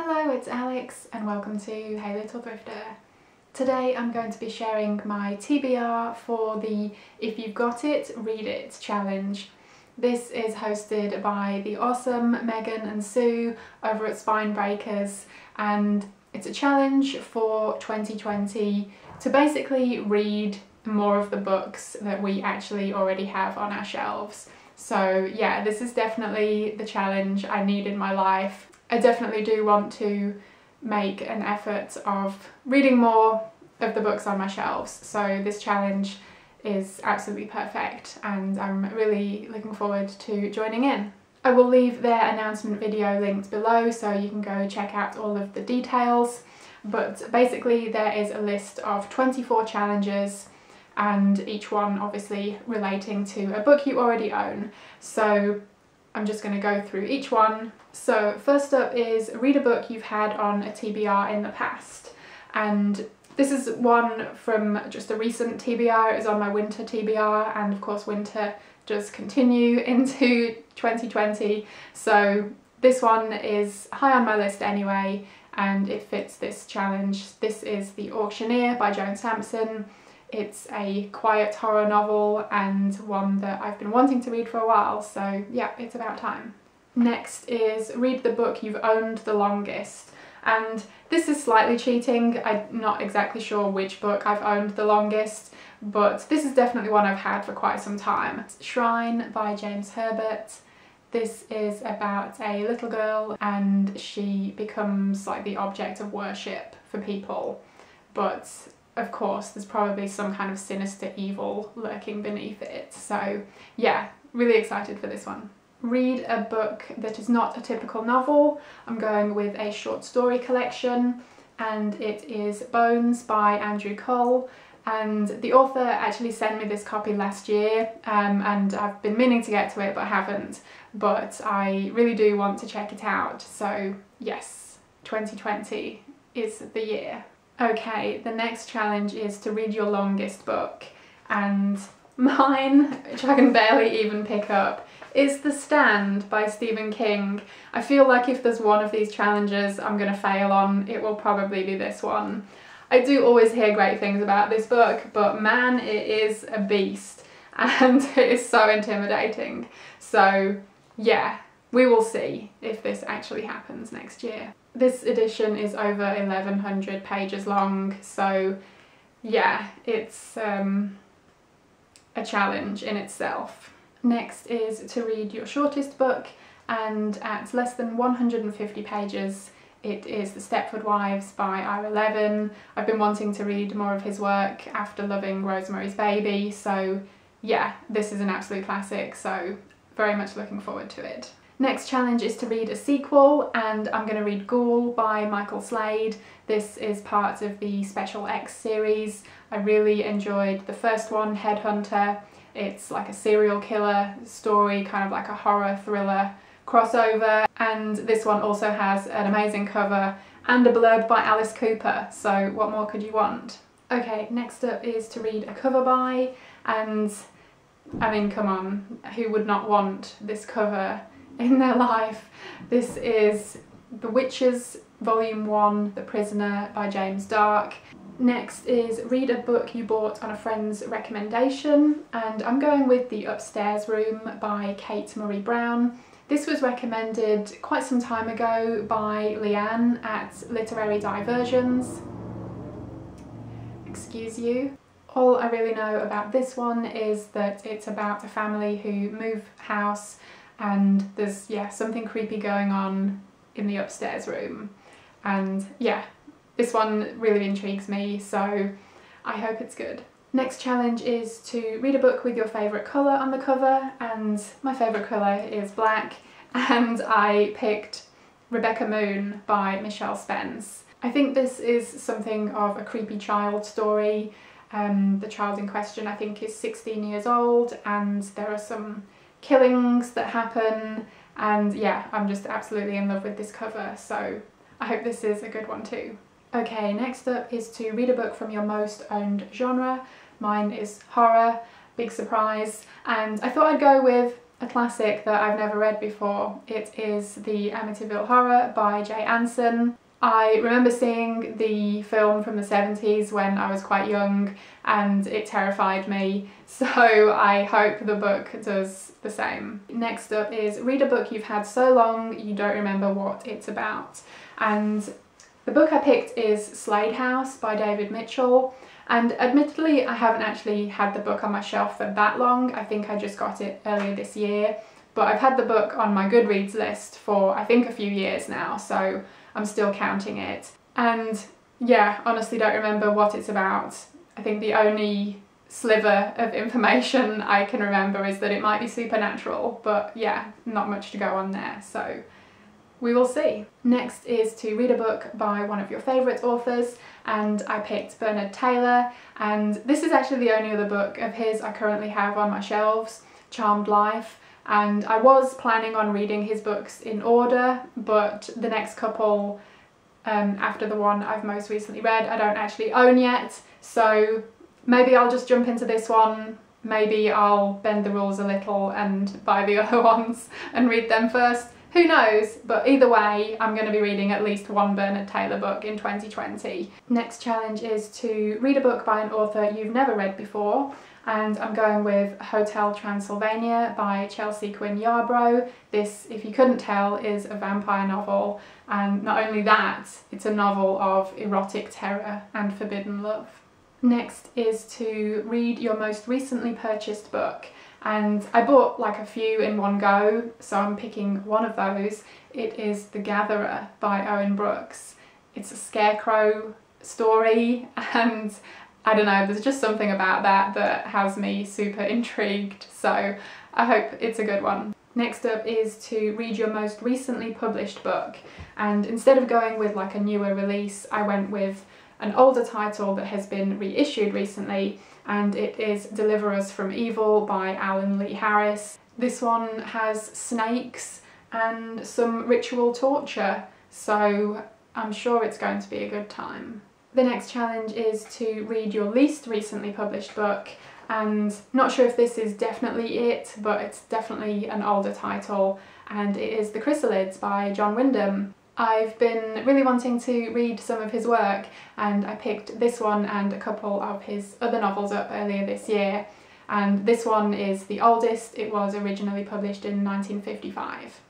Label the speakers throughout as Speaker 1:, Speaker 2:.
Speaker 1: Hello, it's Alex and welcome to Hey Little Thrifter. Today I'm going to be sharing my TBR for the If You've Got It, Read It challenge. This is hosted by the awesome Megan and Sue over at Spine Breakers, and it's a challenge for 2020 to basically read more of the books that we actually already have on our shelves. So yeah, this is definitely the challenge I need in my life. I definitely do want to make an effort of reading more of the books on my shelves, so this challenge is absolutely perfect and I'm really looking forward to joining in. I will leave their announcement video linked below so you can go check out all of the details, but basically there is a list of 24 challenges and each one obviously relating to a book you already own. So I'm just going to go through each one. So first up is read a book you've had on a TBR in the past, and this is one from just a recent TBR. It was on my winter TBR, and of course winter does continue into 2020, so this one is high on my list anyway and it fits this challenge. This is The Auctioneer by Joan Sampson. It's a quiet horror novel and one that I've been wanting to read for a while, so yeah, it's about time. Next is read the book you've owned the longest, and this is slightly cheating. I'm not exactly sure which book I've owned the longest, but this is definitely one I've had for quite some time. It's Shrine by James Herbert. This is about a little girl and she becomes like the object of worship for people, but of course there's probably some kind of sinister evil lurking beneath it. So yeah, really excited for this one. Read a book that is not a typical novel. I'm going with a short story collection, and it is Bones by Andrew Cole, and the author actually sent me this copy last year and I've been meaning to get to it but haven't, but I really do want to check it out. So yes, 2020 is the year. Okay, the next challenge is to read your longest book, and mine, which I can barely even pick up, is The Stand by Stephen King. I feel like if there's one of these challenges I'm gonna fail on, it will probably be this one. I do always hear great things about this book, but man, it is a beast and it is so intimidating. So yeah, we will see if this actually happens next year. This edition is over 1100 pages long, so yeah, it's a challenge in itself. Next is to read your shortest book, and at less than 150 pages it is The Stepford Wives by Ira Levin. I've been wanting to read more of his work after loving Rosemary's Baby, so yeah, this is an absolute classic, so very much looking forward to it. Next challenge is to read a sequel, and I'm going to read Ghoul by Michael Slade. This is part of the Special X series. I really enjoyed the first one, Headhunter. It's like a serial killer story, kind of like a horror thriller crossover, and this one also has an amazing cover and a blurb by Alice Cooper, so what more could you want? Okay, next up is to read a cover by, and I mean, come on, who would not want this cover in their life? This is The Witches Volume 1, The Prisoner by James Dark. Next is read a book you bought on a friend's recommendation, and I'm going with The Upstairs Room by Kate Murray Brown. This was recommended quite some time ago by Leanne at Literary Diversions. Excuse you. All I really know about this one is that it's about a family who move house and there's, yeah, something creepy going on in the upstairs room, and yeah, this one really intrigues me, so I hope it's good. Next challenge is to read a book with your favourite colour on the cover, and my favourite colour is black, and I picked Rebecca Moon by Michelle Spence. I think this is something of a creepy child story. The child in question I think is 16 years old, and there are some killings that happen, and yeah, I'm just absolutely in love with this cover, so I hope this is a good one too. Okay, next up is to read a book from your most owned genre. Mine is horror, big surprise, and I thought I'd go with a classic that I've never read before. It is The Amityville Horror by Jay Anson. I remember seeing the film from the 70s when I was quite young and it terrified me, so I hope the book does the same. Next up is read a book you've had so long you don't remember what it's about. And the book I picked is Slade House by David Mitchell. And admittedly, I haven't actually had the book on my shelf for that long. I think I just got it earlier this year. But I've had the book on my Goodreads list for I think a few years now, so I'm still counting it. And yeah, honestly don't remember what it's about. I think the only sliver of information I can remember is that it might be supernatural, but yeah, not much to go on there, so we will see. Next is to read a book by one of your favourite authors, and I picked Bernard Taylor, and this is actually the only other book of his I currently have on my shelves, Charmed Life, and I was planning on reading his books in order, but the next couple after the one I've most recently read I don't actually own yet, so maybe I'll just jump into this one. Maybe I'll bend the rules a little and buy the other ones and read them first. Who knows, but either way I'm going to be reading at least one Bernard Taylor book in 2020. Next challenge is to read a book by an author you've never read before, and I'm going with Hotel Transylvania by Chelsea Quinn Yarbrough. This, if you couldn't tell, is a vampire novel, and not only that, it's a novel of erotic terror and forbidden love. Next is to read your most recently purchased book. And I bought like a few in one go, so I'm picking one of those. It is The Gatherer by Owen Brooks. It's a scarecrow story, and I don't know, there's just something about that has me super intrigued, so I hope it's a good one. Next up is to read your most recently published book, and instead of going with like a newer release, I went with an older title that has been reissued recently, and it is Deliver Us From Evil by Alan Lee Harris. This one has snakes and some ritual torture, so I'm sure it's going to be a good time. The next challenge is to read your least recently published book, and not sure if this is definitely it, but it's definitely an older title, and it is The Chrysalids by John Wyndham. I've been really wanting to read some of his work, and I picked this one and a couple of his other novels up earlier this year, and this one is the oldest. It was originally published in 1955.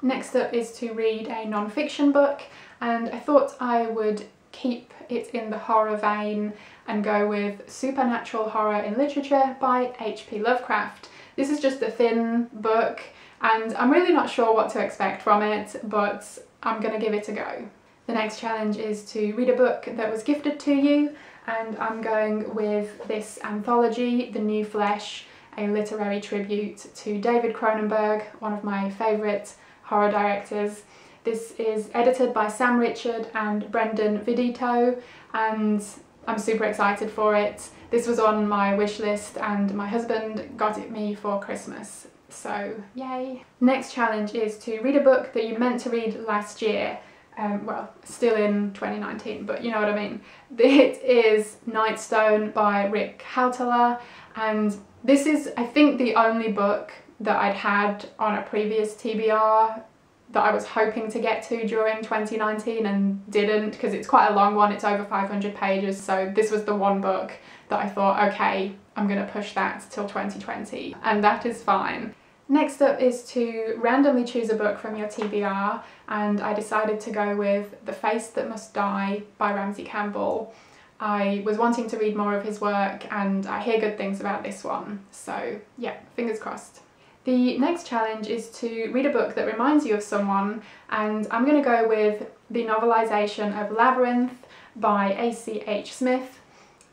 Speaker 1: Next up is to read a non-fiction book, and I thought I would keep it in the horror vein and go with Supernatural Horror in Literature by H.P. Lovecraft. This is just a thin book, and I'm really not sure what to expect from it, but I'm gonna give it a go. The next challenge is to read a book that was gifted to you, and I'm going with this anthology, The New Flesh, a literary tribute to David Cronenberg, one of my favourite horror directors. This is edited by Sam Richard and Brendan Vidito, and I'm super excited for it. This was on my wish list and my husband got it me for Christmas, so yay. Next challenge is to read a book that you meant to read last year, well, still in 2019, but you know what I mean. It is Nightstone by Rick Hautala, and this is, I think, the only book that I'd had on a previous TBR that I was hoping to get to during 2019 and didn't, because it's quite a long one, it's over 500 pages, so this was the one book that I thought, okay, I'm gonna push that till 2020, and that is fine. Next up is to randomly choose a book from your TBR, and I decided to go with The Face That Must Die by Ramsey Campbell. I was wanting to read more of his work and I hear good things about this one, so yeah, fingers crossed. The next challenge is to read a book that reminds you of someone, and I'm going to go with the novelisation of Labyrinth by A.C.H. Smith.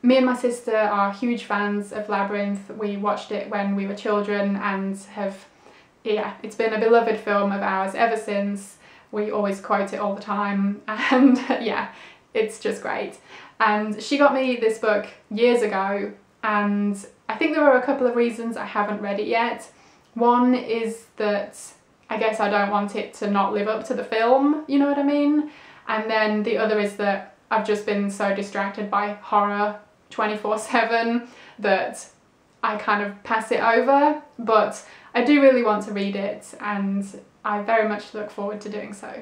Speaker 1: Me and my sister are huge fans of Labyrinth. We watched it when we were children and it's been a beloved film of ours ever since. We always quote it all the time, and yeah, it's just great. And she got me this book years ago, and I think there are a couple of reasons I haven't read it yet. One is that I guess I don't want it to not live up to the film, you know what I mean? And then the other is that I've just been so distracted by horror 24/7 that I kind of pass it over, but I do really want to read it and I very much look forward to doing so.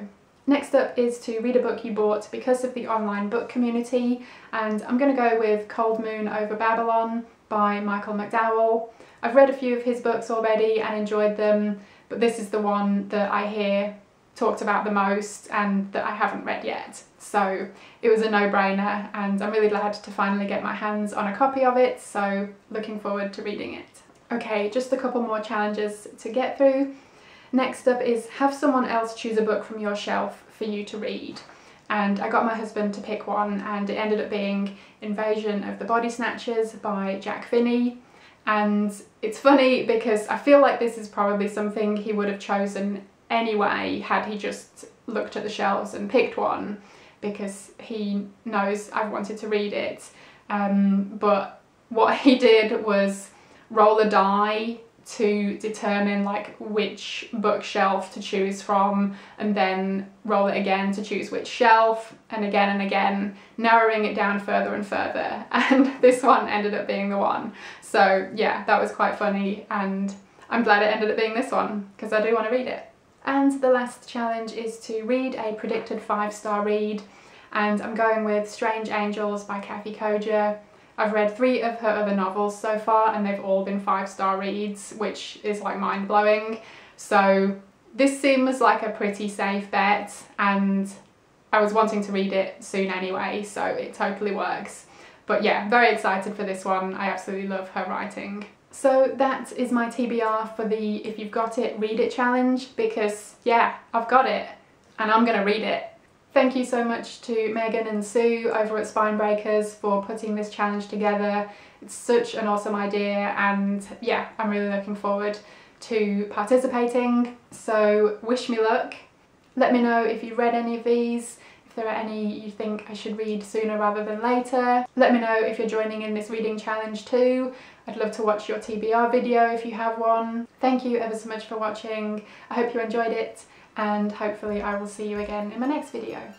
Speaker 1: Next up is to read a book you bought because of the online book community, and I'm going to go with Cold Moon Over Babylon by Michael McDowell. I've read a few of his books already and enjoyed them, but this is the one that I hear talked about the most and that I haven't read yet. So it was a no-brainer and I'm really glad to finally get my hands on a copy of it, so looking forward to reading it. Okay, just a couple more challenges to get through. Next up is have someone else choose a book from your shelf for you to read. And I got my husband to pick one and it ended up being Invasion of the Body Snatchers by Jack Finney. And it's funny because I feel like this is probably something he would have chosen anyway had he just looked at the shelves and picked one, because he knows I've wanted to read it. But what he did was roll a die to determine like which bookshelf to choose from, and then roll it again to choose which shelf, and again, narrowing it down further and further, and this one ended up being the one. So yeah, that was quite funny and I'm glad it ended up being this one because I do want to read it. And the last challenge is to read a predicted 5-star read, and I'm going with Strange Angels by Kathy Koja. I've read 3 of her other novels so far and they've all been 5-star reads, which is like mind-blowing. So this seems like a pretty safe bet and I was wanting to read it soon anyway, so it totally works. But yeah, very excited for this one. I absolutely love her writing. So that is my TBR for the If You've Got It, Read It challenge, because yeah, I've got it and I'm gonna read it. Thank you so much to Megan and Sue over at Spinebreakers for putting this challenge together. It's such an awesome idea and yeah, I'm really looking forward to participating. So wish me luck. Let me know if you've read any of these, if there are any you think I should read sooner rather than later. Let me know if you're joining in this reading challenge too. I'd love to watch your TBR video if you have one. Thank you ever so much for watching. I hope you enjoyed it, and hopefully I will see you again in my next video.